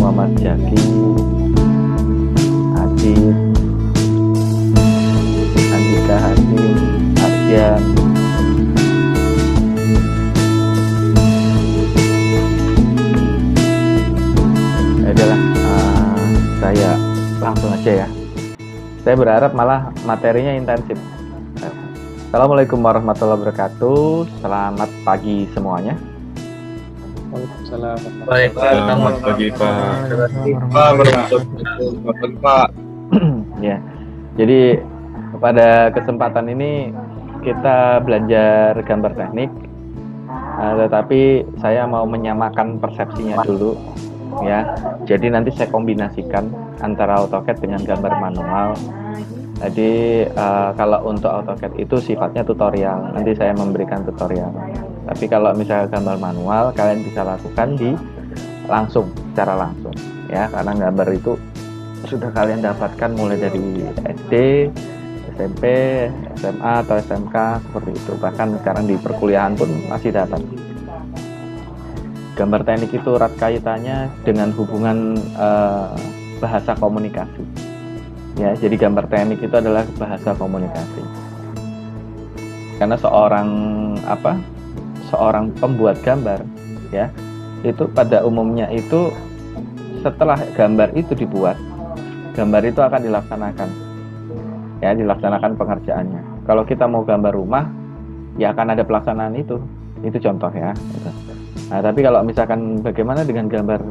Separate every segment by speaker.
Speaker 1: Muhammad Jaki, Adit, Andika Hakim, Arjan, adalah saya langsung aja ya. Saya berharap malah materinya intensif. Assalamualaikum warahmatullahi wabarakatuh. Selamat pagi semuanya.
Speaker 2: Waalaikumsalam.
Speaker 3: Baik, selamat pagi Pak.
Speaker 1: Ya, jadi pada kesempatan ini kita belajar gambar teknik, tetapi saya mau menyamakan persepsinya dulu, ya. Jadi nanti saya kombinasikan antara AutoCAD dengan gambar manual. Jadi kalau untuk AutoCAD itu sifatnya tutorial, nanti saya memberikan tutorial. Tapi kalau misalnya gambar manual, kalian bisa lakukan secara langsung, ya, karena gambar itu sudah kalian dapatkan mulai dari SD, SMP, SMA atau SMK seperti itu. Bahkan sekarang di perkuliahan pun masih dapat. Gambar teknik itu erat kaitannya dengan hubungan bahasa komunikasi. Ya, jadi gambar teknik itu adalah bahasa komunikasi. Karena seorang pembuat gambar, ya, itu pada umumnya itu setelah gambar itu dibuat, gambar itu akan dilaksanakan pengerjaannya. Kalau kita mau gambar rumah, ya akan ada pelaksanaan itu contoh ya. Nah, tapi kalau misalkan bagaimana dengan gambar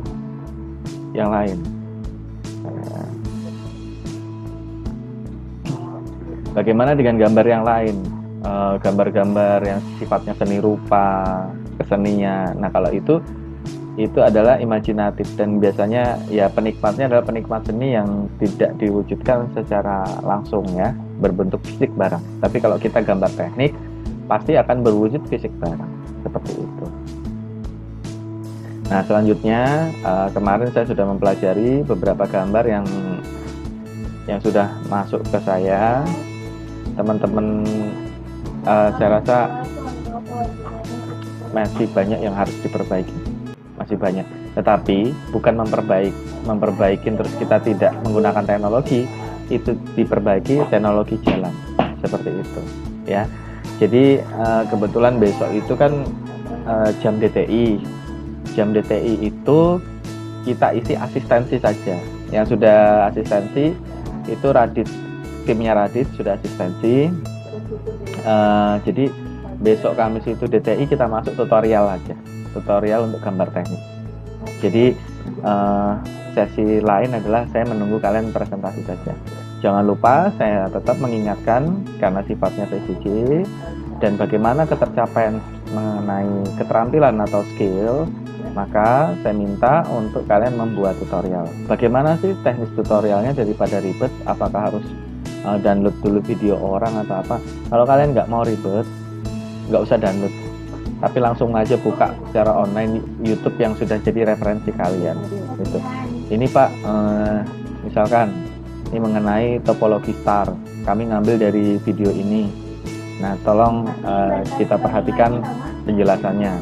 Speaker 1: yang lain? Bagaimana dengan gambar yang lain? Gambar-gambar yang sifatnya seni rupa, kesenian. Nah, kalau itu adalah imajinatif, dan biasanya ya penikmatnya adalah penikmat seni yang tidak diwujudkan secara langsung, ya, berbentuk fisik barang. Tapi kalau kita gambar teknik pasti akan berwujud fisik barang, seperti itu. Nah, selanjutnya kemarin saya sudah mempelajari beberapa gambar yang sudah masuk ke saya. Teman-teman, saya rasa masih banyak yang harus diperbaiki, masih banyak. Tetapi bukan memperbaiki terus kita tidak menggunakan teknologi, itu diperbaiki teknologi jalan, seperti itu, ya. Jadi kebetulan besok itu kan jam DTI itu kita isi asistensi saja. Yang sudah asistensi itu timnya Radit sudah asistensi. Jadi besok Kamis itu DTI kita masuk tutorial aja, tutorial untuk gambar teknik. Jadi sesi lain adalah saya menunggu kalian presentasi saja. Jangan lupa, saya tetap mengingatkan karena sifatnya PJJ dan bagaimana ketercapaian mengenai keterampilan atau skill, maka saya minta untuk kalian membuat tutorial. Bagaimana sih teknis tutorialnya daripada ribet? Apakah harus download dulu video orang atau apa? Kalau kalian nggak mau ribet, nggak usah download, tapi langsung aja buka secara online YouTube yang sudah jadi referensi kalian. Gitu. Ini Pak, misalkan ini mengenai topologi star, kami ngambil dari video ini. Nah, tolong kita perhatikan penjelasannya.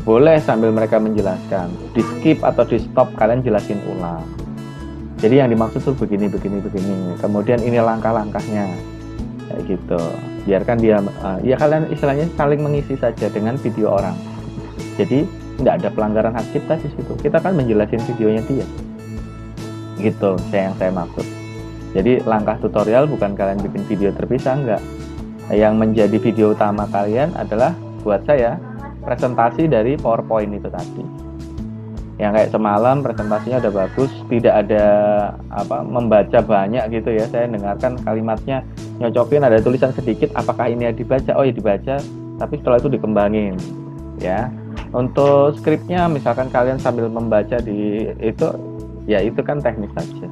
Speaker 1: Boleh sambil mereka menjelaskan, di skip atau di stop, kalian jelasin ulang. Jadi yang dimaksud tuh begini. Kemudian ini langkah-langkahnya, kayak gitu. Biarkan dia, ya kalian istilahnya saling mengisi saja dengan video orang. Jadi tidak ada pelanggaran hak cipta di situ. Kita kan menjelasin videonya dia, gitu. Yang saya maksud. Jadi langkah tutorial bukan kalian bikin video terpisah, enggak. Yang menjadi video utama kalian adalah buat saya presentasi dari PowerPoint itu tadi. Yang kayak semalam presentasinya udah bagus, tidak ada membaca banyak gitu ya. Saya dengarkan kalimatnya, nyocokin ada tulisan sedikit, apakah ini yang dibaca? Oh ya dibaca, tapi setelah itu dikembangin, ya. Untuk skripnya misalkan kalian sambil membaca di itu, ya itu kan teknis saja,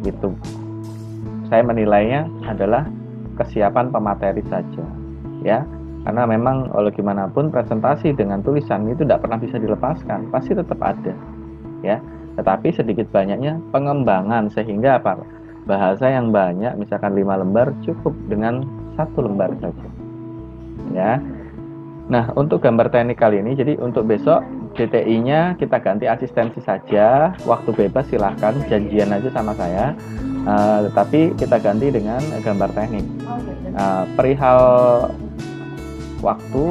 Speaker 1: gitu. Saya menilainya adalah kesiapan pemateri saja, ya. Karena memang walau gimana pun presentasi dengan tulisan itu tidak pernah bisa dilepaskan, pasti tetap ada, ya. Tetapi sedikit banyaknya pengembangan sehingga apa? Bahasa yang banyak, misalkan 5 lembar cukup dengan 1 lembar saja, ya. Nah, untuk gambar teknik kali ini, jadi untuk besok DTI-nya kita ganti asistensi saja, waktu bebas silahkan janjian aja sama saya. Tetapi kita ganti dengan gambar teknik. Perihal waktu,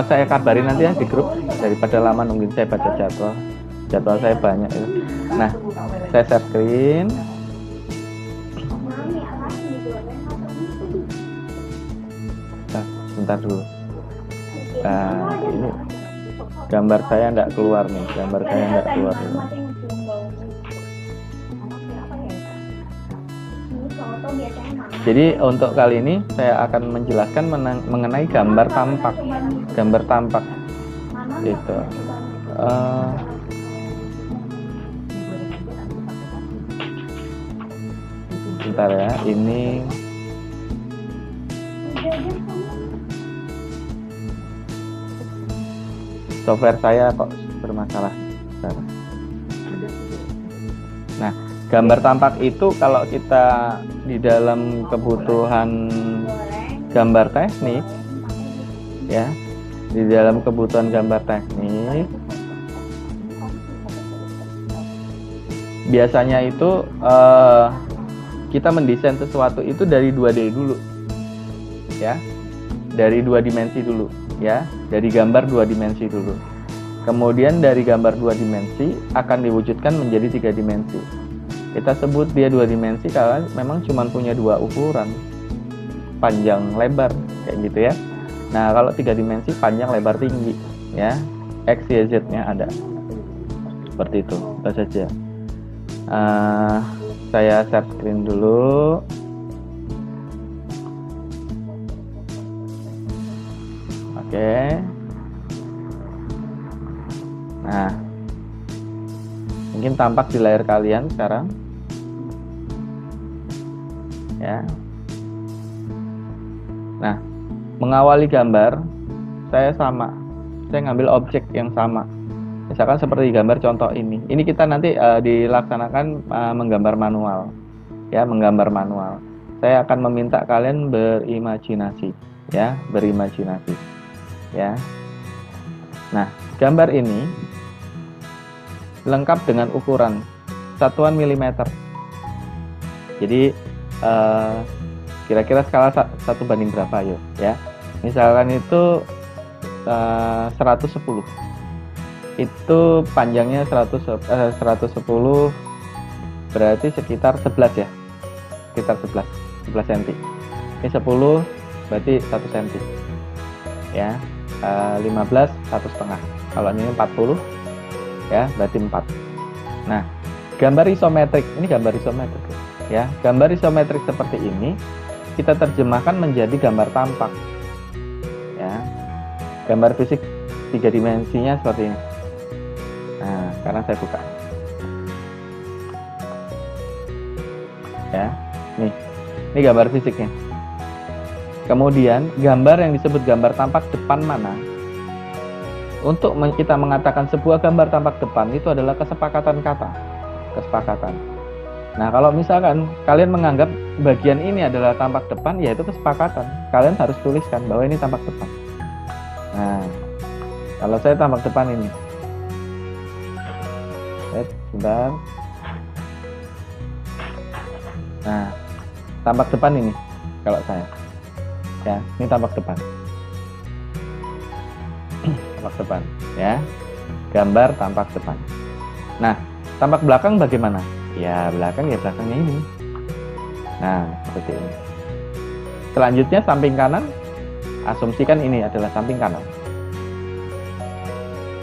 Speaker 1: saya kabarin nanti ya di grup, daripada lama nungguin saya baca jadwal saya banyak ya. Nah, saya share screen. Sebentar dulu. Ini gambar saya enggak keluar nih, Jadi untuk kali ini saya akan menjelaskan mengenai gambar tampak. Itu. Bentar ya, ini software saya kok bermasalah. Bentar. Nah, gambar tampak itu kalau kita di dalam kebutuhan gambar teknik, ya, di dalam kebutuhan gambar teknik, biasanya itu kita mendesain sesuatu itu dari 2D dulu, ya, dari 2 dimensi dulu, ya, dari gambar 2 dimensi dulu. Kemudian dari gambar 2 dimensi akan diwujudkan menjadi 3 dimensi. Kita sebut dia 2 dimensi karena memang cuma punya 2 ukuran, panjang lebar kayak gitu ya. Nah, kalau 3 dimensi panjang lebar tinggi, ya, X, Y, Z-nya ada. Seperti itu, itu saja. Saya share screen dulu. Oke. Nah, mungkin tampak di layar kalian sekarang, ya. Nah, mengawali gambar saya ngambil objek yang sama. Misalkan seperti gambar contoh ini kita nanti dilaksanakan menggambar manual, ya, menggambar manual. Saya akan meminta kalian berimajinasi, ya, berimajinasi, ya. Nah, gambar ini lengkap dengan ukuran satuan milimeter. Jadi kira-kira skala 1 banding berapa, yuk, ya. Misalkan itu 110. Itu panjangnya 110 berarti sekitar 11 ya. Sekitar 11 cm. Ini 10 berarti 1 cm. Ya. 15 1,5. Kalau ini 40 ya, berarti 4. Nah, gambar isometrik, ini gambar isometrik ya. Gambar isometrik seperti ini kita terjemahkan menjadi gambar tampak. Ya. Gambar fisik 3 dimensinya seperti ini. Nah, sekarang saya buka. Ya. Ini gambar fisiknya. Kemudian gambar yang disebut gambar tampak depan mana? Untuk kita mengatakan sebuah gambar tampak depan itu adalah kesepakatan kata. Kesepakatan. Nah, kalau misalkan kalian menganggap bagian ini adalah tampak depan, ya itu kesepakatan. Kalian harus tuliskan bahwa ini tampak depan. Nah, kalau saya tampak depan ini. Sebentar. Nah, tampak depan ini kalau saya. Ya, ini tampak depan. Tampak depan, ya. Gambar tampak depan. Nah, tampak belakang bagaimana? Ya, belakang ya belakangnya ini. Nah, seperti ini. Selanjutnya samping kanan, asumsikan ini adalah samping kanan.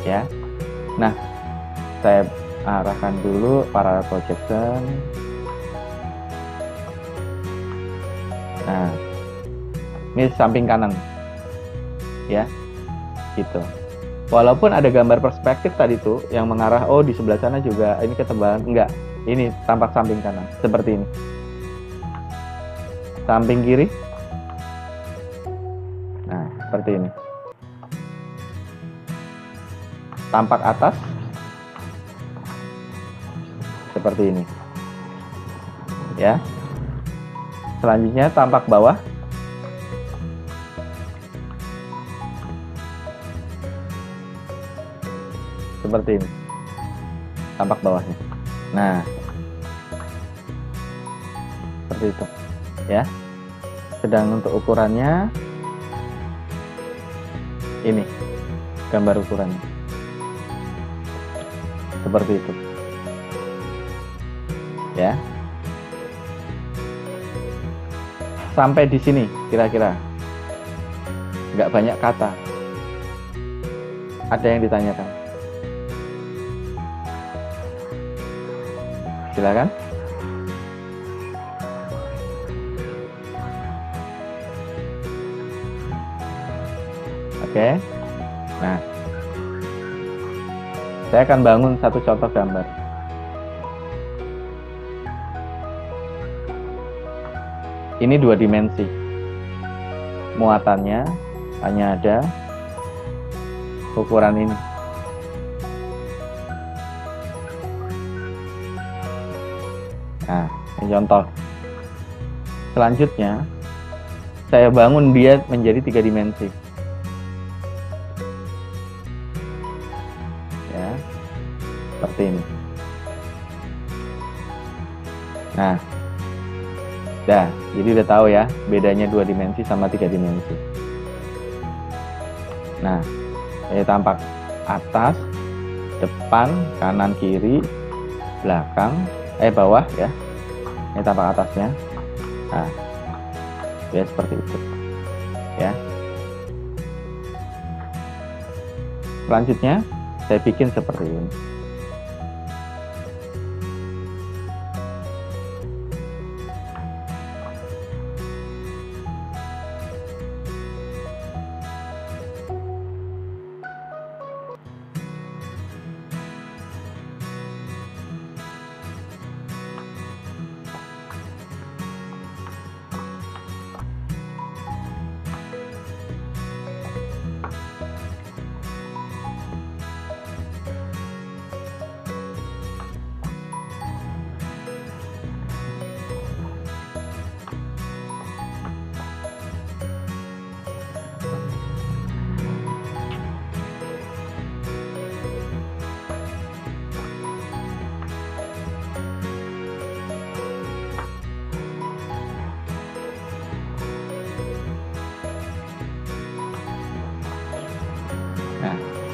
Speaker 1: Ya. Nah, saya arahkan dulu parallel projection. Nah, ini samping kanan. Ya. Gitu. Walaupun ada gambar perspektif tadi tuh yang mengarah, oh di sebelah sana juga ini ketebalan, enggak. Ini tampak samping kanan seperti ini. Samping kiri seperti ini. Tampak atas seperti ini. Ya. Selanjutnya tampak bawah. Seperti ini. Tampak bawahnya. Nah, seperti itu. Ya. Sedang untuk ukurannya ini gambar ukurannya. Seperti itu. Ya. Sampai di sini kira-kira nggak banyak kata. Ada yang ditanyakan? Silakan. Oke. Nah, saya akan bangun satu contoh gambar. Ini 2 dimensi. Muatannya hanya ada ukuran ini. Nah, ini contoh. Selanjutnya, saya bangun dia menjadi 3 dimensi. Ya, seperti ini. Nah, jadi udah tahu ya bedanya 2 dimensi sama 3 dimensi. Nah, ini tampak atas, depan, kanan, kiri, belakang, bawah ya. Ini tampak atasnya. Nah, ya seperti itu. Ya. Selanjutnya saya bikin seperti ini.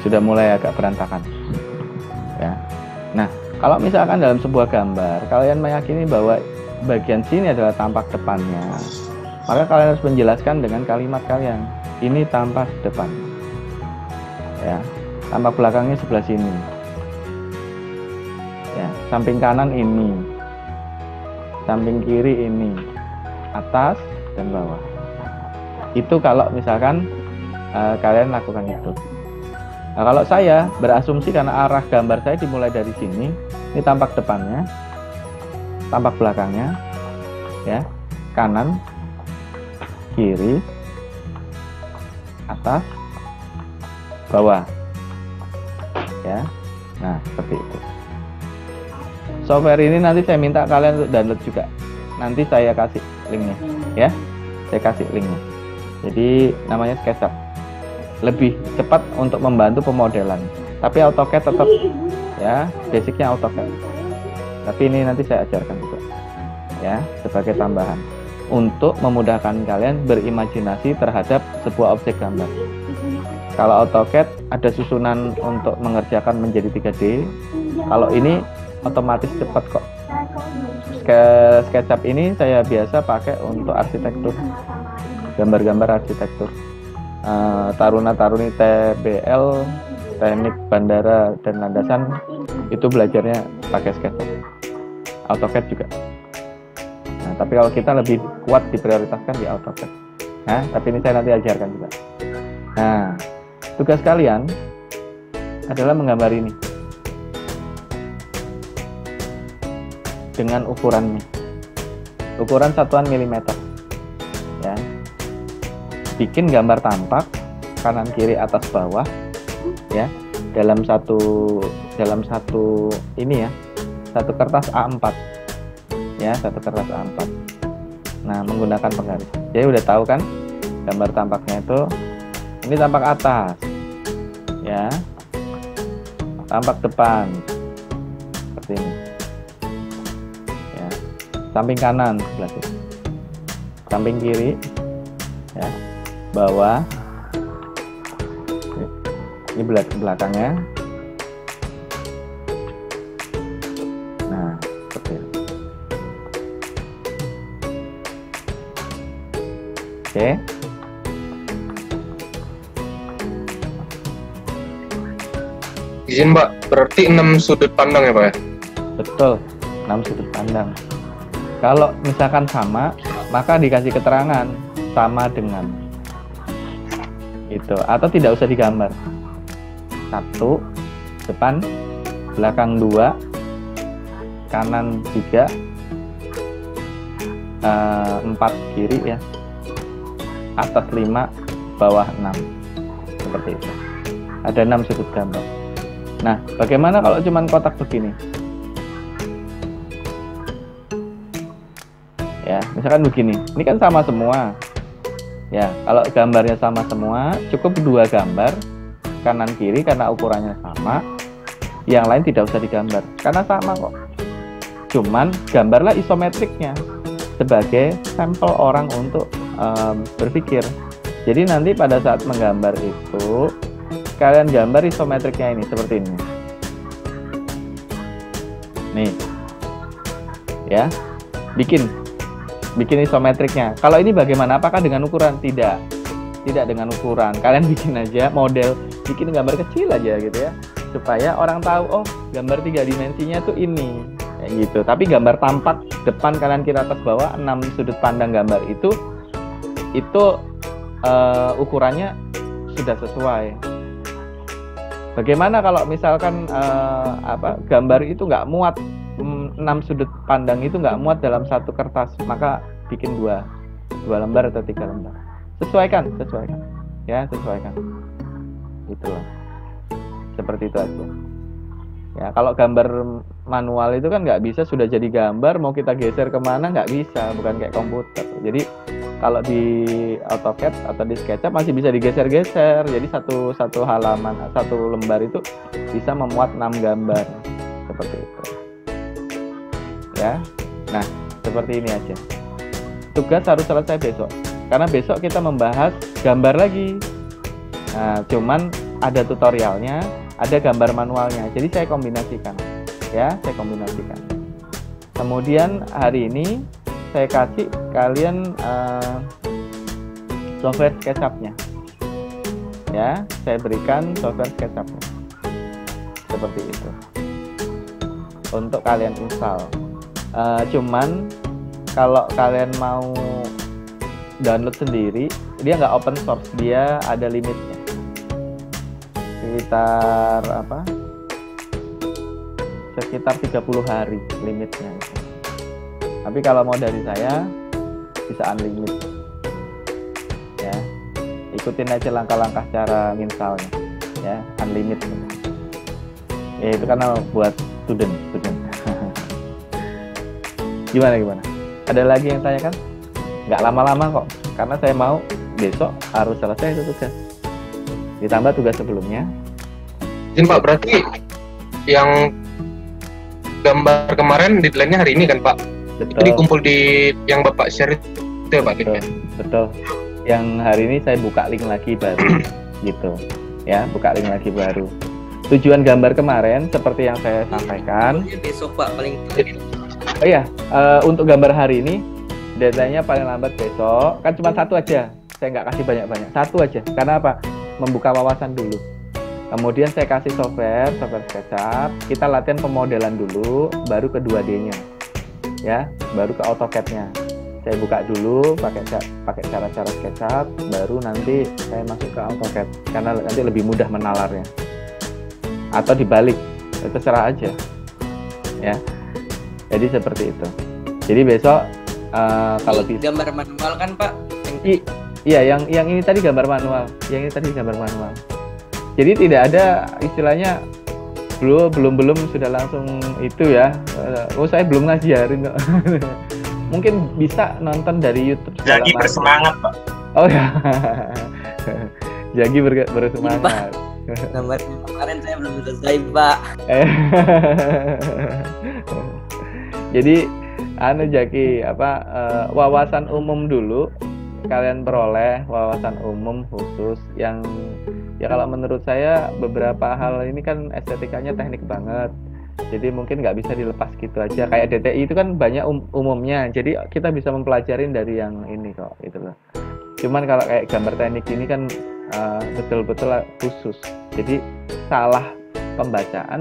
Speaker 1: Sudah mulai agak berantakan ya. Nah, kalau misalkan dalam sebuah gambar kalian meyakini bahwa bagian sini adalah tampak depannya, maka kalian harus menjelaskan dengan kalimat kalian, ini tampak depan ya, tampak belakangnya sebelah sini ya, samping kanan ini, samping kiri ini, atas dan bawah. Itu kalau misalkan kalian lakukan itu. Nah, kalau saya berasumsi karena arah gambar saya dimulai dari sini, ini tampak depannya, tampak belakangnya, ya, kanan, kiri, atas, bawah, ya. Nah, seperti itu. Software ini nanti saya minta kalian untuk download juga. Nanti saya kasih linknya, ya. Saya kasih linknya. Jadi namanya SketchUp. Lebih cepat untuk membantu pemodelan, tapi AutoCAD tetap ya, basicnya AutoCAD, tapi ini nanti saya ajarkan juga ya, sebagai tambahan untuk memudahkan kalian berimajinasi terhadap sebuah objek gambar. Kalau AutoCAD ada susunan untuk mengerjakan menjadi 3D, kalau ini otomatis cepat kok. SketchUp ini saya biasa pakai untuk arsitektur, gambar-gambar arsitektur. Taruna-taruni TBL, teknik bandara dan landasan, itu belajarnya pakai SketchUp. AutoCAD juga. Nah, tapi kalau kita lebih kuat diprioritaskan di AutoCAD. Nah, tapi ini saya nanti ajarkan juga. Nah, tugas kalian adalah menggambar ini dengan ukurannya, ukuran satuan milimeter, ya. Bikin gambar tampak kanan kiri atas bawah ya, dalam satu ini ya, satu kertas A4 ya, satu kertas A4. Nah, menggunakan penggaris. Jadi udah tahu kan gambar tampaknya itu, ini tampak atas ya, tampak depan seperti ini ya, samping kanan sebelah sini, samping kiri ya, bawah, ini belakangnya. Nah, seperti ini. Oke.
Speaker 3: Izin Pak, berarti 6 sudut pandang ya Pak ya?
Speaker 1: Betul, 6 sudut pandang. Kalau misalkan sama, maka dikasih keterangan sama dengan itu, atau tidak usah digambar. 1 depan, belakang 2, kanan 3, 4 kiri ya, atas 5, bawah 6, seperti itu. Ada 6 sudut gambar. Nah, bagaimana kalau cuman kotak begini? Ya, misalkan begini. Ini kan sama semua. Ya, kalau gambarnya sama semua, cukup 2 gambar kanan kiri karena ukurannya sama. Yang lain tidak usah digambar karena sama kok. Cuman gambarlah isometriknya sebagai sampel orang untuk berpikir. Jadi nanti pada saat menggambar itu, kalian gambar isometriknya ini seperti ini. Nih. Ya. Bikin isometriknya. Kalau ini bagaimana? Apakah dengan ukuran? Tidak. Tidak dengan ukuran. Kalian bikin aja model, bikin gambar kecil aja gitu ya. Supaya orang tahu, oh, gambar 3 dimensinya tuh ini. Kayak gitu. Tapi gambar tampak depan kanan kiri atas bawah 6 sudut pandang gambar itu ukurannya sudah sesuai. Bagaimana kalau misalkan gambar itu nggak muat, 6 sudut pandang itu nggak muat dalam satu kertas, maka bikin 2 lembar atau 3 lembar. Sesuaikan ya, sesuaikan. Itulah, seperti itu aja ya. Kalau gambar manual itu kan nggak bisa, sudah jadi gambar mau kita geser kemana nggak bisa, bukan kayak komputer. Jadi kalau di AutoCAD atau di SketchUp masih bisa digeser-geser. Jadi satu halaman, satu lembar itu bisa memuat 6 gambar seperti itu. Ya. Nah, seperti ini aja. Tugas harus selesai besok. Karena besok kita membahas gambar lagi. Nah, cuman ada tutorialnya, ada gambar manualnya. Jadi saya kombinasikan. Ya, saya kombinasikan. Kemudian hari ini saya kasih kalian software SketchUp-nya. Ya, saya berikan software SketchUp-nya. Seperti itu. Untuk kalian install. Cuman kalau kalian mau download sendiri, dia nggak open source, dia ada limitnya. Sekitar 30 hari limitnya. Tapi kalau mau dari saya bisa unlimited. Ya. Ikutin aja langkah-langkah cara nginstalnya. Ya, unlimited. Ya, itu karena buat student. Gimana? Ada lagi yang tanyakan? Nggak lama-lama kok, karena saya mau besok harus selesai itu tugas. Ditambah tugas sebelumnya.
Speaker 3: Izin Pak, berarti yang gambar kemarin deadline-nya hari ini kan Pak?
Speaker 1: Betul.
Speaker 3: Itu dikumpul di yang Bapak share itu ya Pak?
Speaker 1: Betul. Yang hari ini saya buka link lagi baru gitu. Ya, buka link lagi baru. Tujuan gambar kemarin seperti yang saya sampaikan.
Speaker 4: Besok Pak paling.
Speaker 1: Oh iya, untuk gambar hari ini deadline-nya paling lambat besok. Kan cuma 1 aja. Saya nggak kasih banyak-banyak. 1 aja. Karena apa? Membuka wawasan dulu. Kemudian saya kasih software SketchUp. Kita latihan pemodelan dulu, baru ke 2D-nya. Ya, baru ke AutoCAD-nya. Saya buka dulu pakai cara-cara SketchUp, baru nanti saya masuk ke AutoCAD. Karena nanti lebih mudah menalarnya. Atau dibalik, terserah aja. Ya. Jadi seperti itu. Jadi besok kalau
Speaker 4: gambar manual kan Pak?
Speaker 1: Iya, yang ini tadi gambar manual. Yang ini tadi gambar manual. Jadi tidak ada istilahnya belum sudah langsung itu ya. Oh, saya belum ngajarin kok. Mungkin bisa nonton dari YouTube.
Speaker 4: Jagi bersemangat, Pak.
Speaker 1: Oh ya. Jagi bersemangat.
Speaker 5: Gambar kemarin saya belum selesai, Pak.
Speaker 1: Jadi Jaki, wawasan umum dulu kalian peroleh, wawasan umum khusus yang ya kalau menurut saya beberapa hal ini kan estetikanya teknik banget, jadi mungkin nggak bisa dilepas gitu aja. Kayak DTI itu kan banyak umumnya, jadi kita bisa mempelajarin dari yang ini kok gitu loh. Cuman kalau kayak gambar teknik ini kan betul-betul khusus, jadi salah pembacaan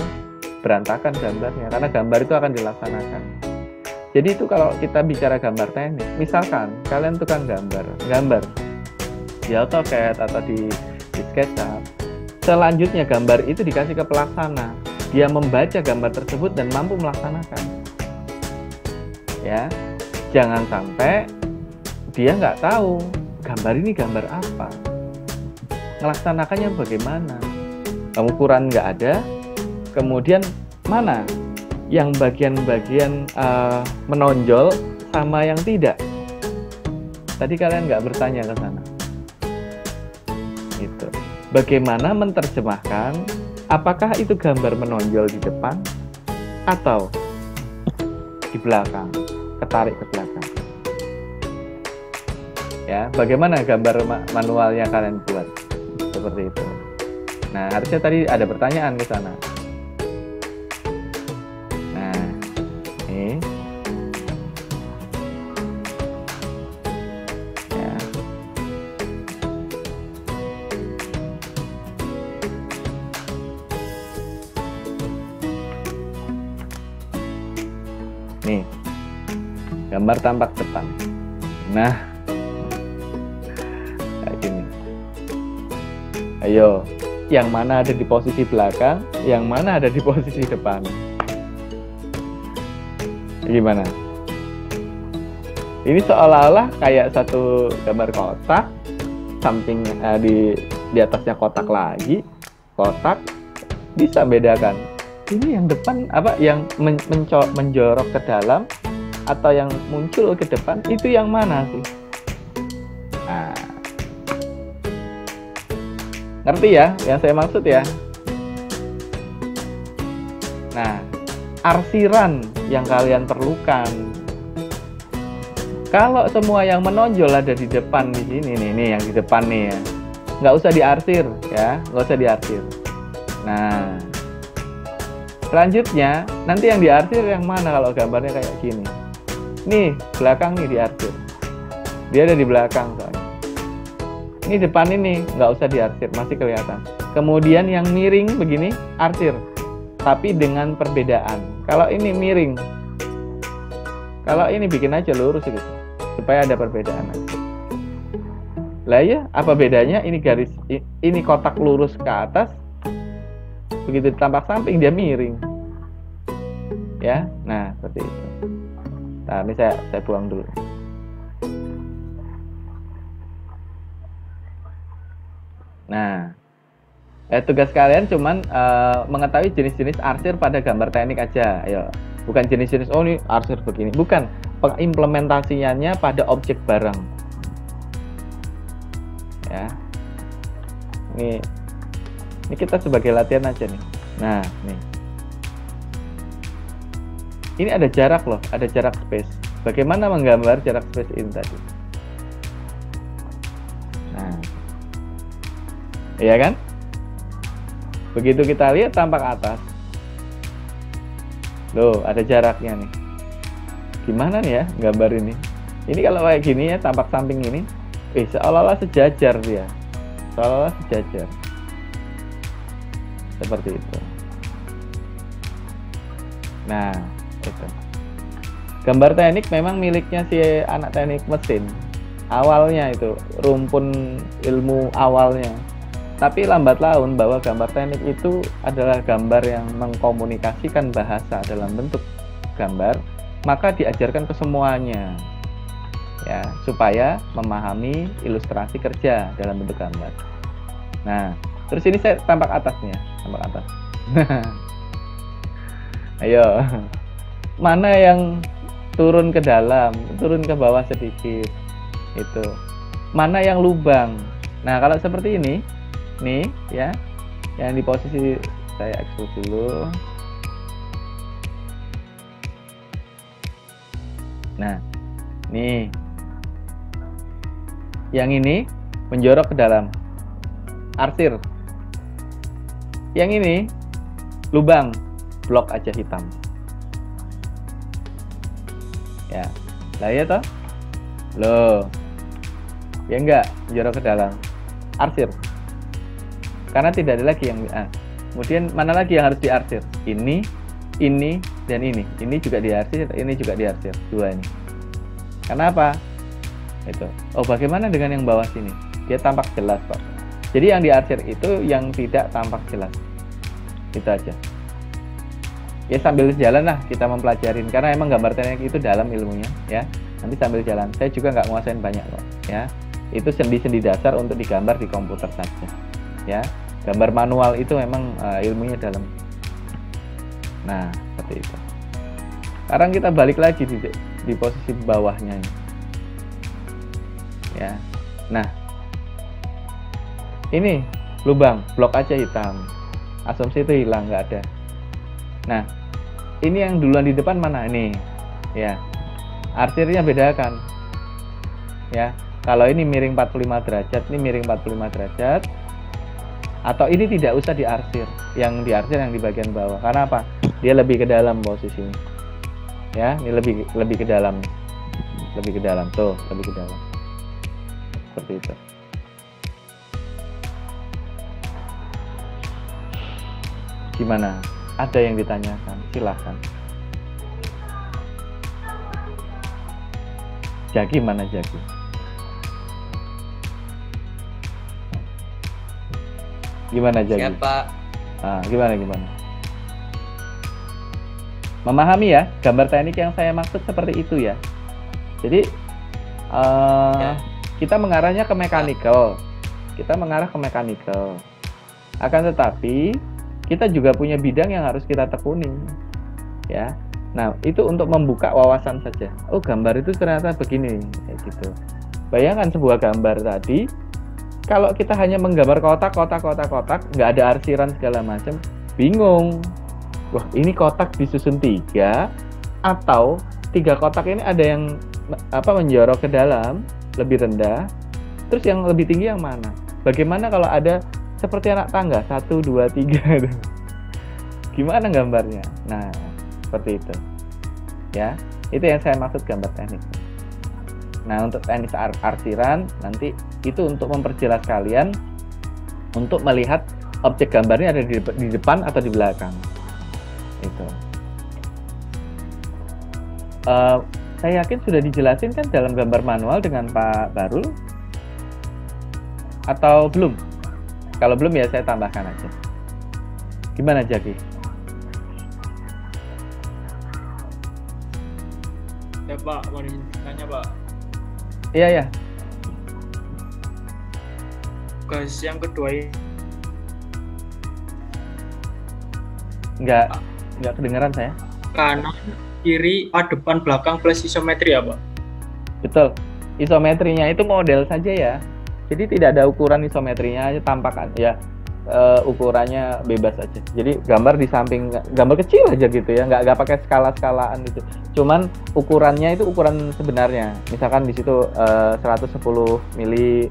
Speaker 1: berantakan gambarnya, karena gambar itu akan dilaksanakan. Jadi itu kalau kita bicara gambar teknik, misalkan kalian tukang gambar di AutoCAD atau di SketchUp, selanjutnya gambar itu dikasih ke pelaksana, dia membaca gambar tersebut dan mampu melaksanakan. Ya, jangan sampai dia nggak tahu gambar ini gambar apa, melaksanakannya bagaimana, pengukuran nggak ada, kemudian mana yang bagian-bagian menonjol sama yang tidak. Tadi kalian nggak bertanya ke sana. Gitu. Bagaimana menerjemahkan apakah itu gambar menonjol di depan atau di belakang, ketarik ke belakang. Ya, bagaimana gambar manualnya kalian buat? Seperti itu. Nah, harusnya tadi ada pertanyaan ke sana. Nih, gambar tampak depan. Nah, kayak gini. Ayo, yang mana ada di posisi belakang, yang mana ada di posisi depan. Gimana? Ini seolah-olah kayak satu gambar kotak, samping di atasnya kotak lagi, kotak bisa bedakan. Ini yang depan apa, yang menjorok ke dalam atau yang muncul ke depan, itu yang mana sih? Nah, ngerti ya yang saya maksud ya? Nah, arsiran yang kalian perlukan. Kalau semua yang menonjol ada di depan di sini nih yang di depan nih ya, nggak usah diarsir ya, nggak usah diarsir. Nah, selanjutnya nanti yang diarsir yang mana kalau gambarnya kayak gini? Nih belakang nih diarsir, dia ada di belakang soalnya. Ini depan ini nggak usah diarsir, masih kelihatan. Kemudian yang miring begini arsir, tapi dengan perbedaan. Kalau ini miring, kalau ini bikin aja lurus gitu, supaya ada perbedaan aja. Lah ya, apa bedanya? Ini garis, ini kotak lurus ke atas, begitu ditampak samping dia miring. Ya, nah seperti itu. Nah, ini saya buang dulu. Nah, tugas kalian cuman mengetahui jenis-jenis arsir pada gambar teknik aja. Ayo, bukan jenis-jenis oh ini arsir begini, bukan, pengimplementasinya pada objek barang. Ya, ini kita sebagai latihan aja nih. Nah, nih, ini ada jarak loh, ada jarak space. Bagaimana menggambar jarak space ini tadi? Nah, iya kan? Begitu kita lihat tampak atas, loh ada jaraknya nih. Gimana nih ya gambar ini? Ini kalau kayak gini ya, tampak samping ini, seolah-olah sejajar dia, seolah-olah sejajar. Seperti itu. Nah, itu. Gambar teknik memang miliknya si anak teknik mesin. Awalnya itu rumpun ilmu awalnya. Tapi lambat laun bahwa gambar teknik itu adalah gambar yang mengkomunikasikan bahasa dalam bentuk gambar, maka diajarkan ke semuanya. ya, supaya memahami ilustrasi kerja dalam bentuk gambar. Nah, terus ini saya tampak atasnya, tampak atas. Ayo, mana yang turun ke dalam, turun ke bawah sedikit, itu. Mana yang lubang. Nah, kalau seperti ini, nih ya, yang di posisi saya expose dulu. Nah, nih, yang ini menjorok ke dalam, arsir. Yang ini lubang, blok aja hitam. Ya, lah ya toh, loh, ya enggak, menjorok ke dalam, arsir. Karena tidak ada lagi yang kemudian mana lagi yang harus diarsir? Ini, dan ini. Ini juga diarsir, ini juga diarsir. Dua ini. Kenapa? Itu. Oh, bagaimana dengan yang bawah sini? Dia tampak jelas, Pak. Jadi yang diarsir itu yang tidak tampak jelas. Itu aja. Ya sambil jalan lah kita mempelajarin, karena emang gambar teknik itu dalam ilmunya, ya. Nanti sambil jalan. Saya juga nggak nguasain banyak kok, ya. Itu sendi-sendi dasar untuk digambar di komputer saja, ya. Gambar manual itu memang ilmunya dalam. Nah, seperti itu. Sekarang kita balik lagi di posisi bawahnya ini. Ya. Nah, ini lubang, blok aja hitam. Asumsi itu hilang, nggak ada. Nah, ini yang duluan di depan mana? Ini, ya. Arsirnya bedakan. Ya, kalau ini miring 45 derajat, ini miring 45 derajat. Atau ini tidak usah diarsir. Yang diarsir yang di bagian bawah. Karena apa? Dia lebih ke dalam posisinya. Ya, ini lebih ke dalam. Lebih ke dalam, tuh, lebih ke dalam. Seperti itu. Gimana? Ada yang ditanyakan? Silahkan. Jaki mana Jaki? Gimana Jaki?
Speaker 5: Siapa?
Speaker 1: Gimana? Memahami ya, gambar teknik yang saya maksud seperti itu ya. Jadi kita mengarahnya ke mechanical. Kita mengarah ke mechanical. Akan tetapi kita juga punya bidang yang harus kita tekuni, ya. Nah, itu untuk membuka wawasan saja. Oh, gambar itu ternyata begini, kayak gitu. Bayangkan sebuah gambar tadi, kalau kita hanya menggambar kotak, nggak ada arsiran segala macam, bingung. Wah, ini kotak disusun 3, atau 3 kotak ini ada yang menjorok ke dalam, lebih rendah, terus yang lebih tinggi yang mana? Bagaimana kalau ada seperti anak tangga 1, 2, 3 gimana gambarnya? Nah, seperti itu ya, itu yang saya maksud gambar teknik. Nah, untuk teknik arsiran nanti itu untuk memperjelas kalian untuk melihat objek gambarnya ada di depan atau di belakang. Itu saya yakin sudah dijelasin kan dalam gambar manual dengan Pak Barul, atau belum? Kalau belum ya saya tambahkan aja. Gimana Jaki?
Speaker 2: Ya Pak, mau ditanya Pak.
Speaker 1: Iya.
Speaker 2: Tugas yang kedua ini.
Speaker 1: Nggak kedengeran saya.
Speaker 2: Kanan, kiri, depan, belakang plus isometri ya Pak?
Speaker 1: Betul. Isometrinya itu model saja ya. Jadi tidak ada ukuran isometrinya, aja tampakan ya, ukurannya bebas aja. Jadi gambar di samping, gambar kecil aja gitu ya, nggak pakai skala-skalaan gitu. Cuman ukurannya itu ukuran sebenarnya. Misalkan di situ 110 mili,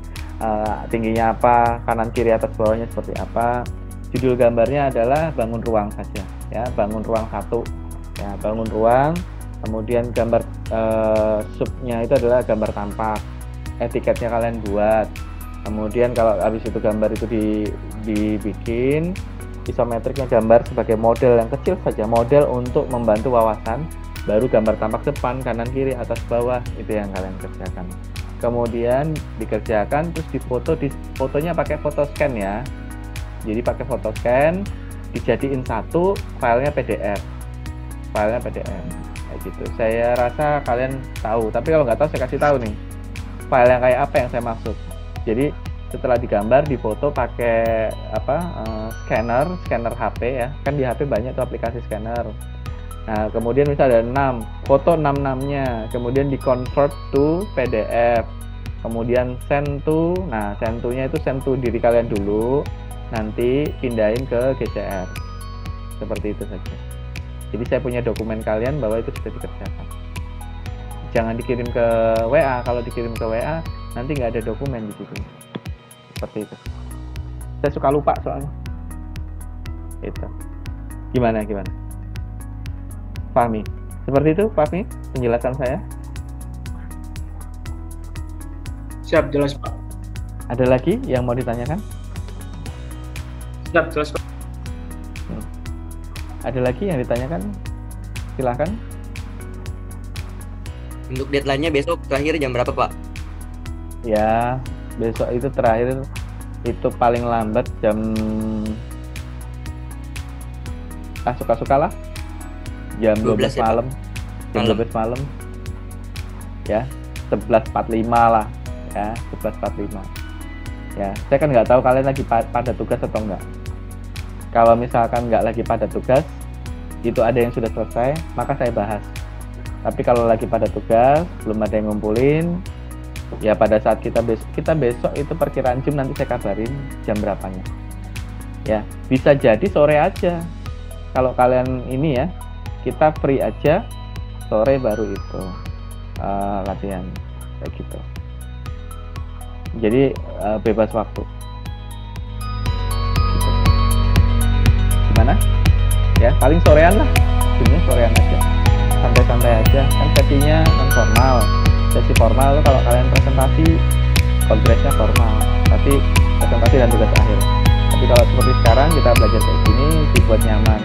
Speaker 1: tingginya apa, kanan kiri atas bawahnya seperti apa. Judul gambarnya adalah bangun ruang saja ya, bangun ruang 1 ya, bangun ruang. Kemudian gambar subnya itu adalah gambar tampak. Etiketnya kalian buat. Kemudian kalau habis itu gambar itu dibikin isometriknya, gambar sebagai model yang kecil saja, model untuk membantu wawasan, baru gambar tampak depan, kanan kiri, atas bawah, itu yang kalian kerjakan. Kemudian dikerjakan terus fotonya pakai foto scan ya. Jadi pakai foto scan, dijadiin satu, filenya PDF. Kayak gitu. Saya rasa kalian tahu, tapi kalau nggak tahu saya kasih tahu nih file yang kayak apa yang saya maksud. Jadi setelah digambar, difoto pakai scanner HP ya, kan di HP banyak tuh aplikasi scanner. Nah kemudian misalnya ada 6 foto, 6-nya kemudian di convert to PDF, kemudian send to, nah send to nya itu send to diri kalian dulu, nanti pindahin ke GCR seperti itu saja. Jadi saya punya dokumen kalian bahwa itu sudah dikerjakan. Jangan dikirim ke WA. Kalau dikirim ke WA nanti nggak ada dokumen di situ. Seperti itu. Saya suka lupa soalnya. Itu. Gimana? Fahmi? Seperti itu, Fahmi? Penjelasan saya?
Speaker 2: Siap, jelas Pak.
Speaker 1: Ada lagi yang mau ditanyakan?
Speaker 2: Siap, jelas Pak.
Speaker 1: Ada lagi yang ditanyakan? Silahkan.
Speaker 5: Untuk deadline-nya besok terakhir jam berapa, Pak?
Speaker 1: Ya, besok itu terakhir itu paling lambat jam suka-suka lah. Jam 12
Speaker 5: ya,
Speaker 1: malam. Jam 12 malam. Ya, 11.45 lah. Ya, 11.45. Ya, saya kan nggak tahu kalian lagi pada tugas atau enggak. Kalau misalkan nggak lagi pada tugas, itu ada yang sudah selesai, maka saya bahas. Tapi kalau lagi pada tugas, belum ada yang ngumpulin, ya pada saat kita besok itu perkiraan jam nanti saya kabarin jam berapanya. Ya, bisa jadi sore aja. Kalau kalian ini ya, kita free aja, sore baru itu latihan kayak gitu. Jadi bebas waktu. Gimana? Ya paling sorean lah, jadinya sorean aja, santai-santai aja. Kan sesinya non formal, sesi formal kalau kalian presentasi kongresnya formal, tapi presentasi dan tugas akhir. Tapi kalau seperti sekarang kita belajar kayak gini dibuat nyaman.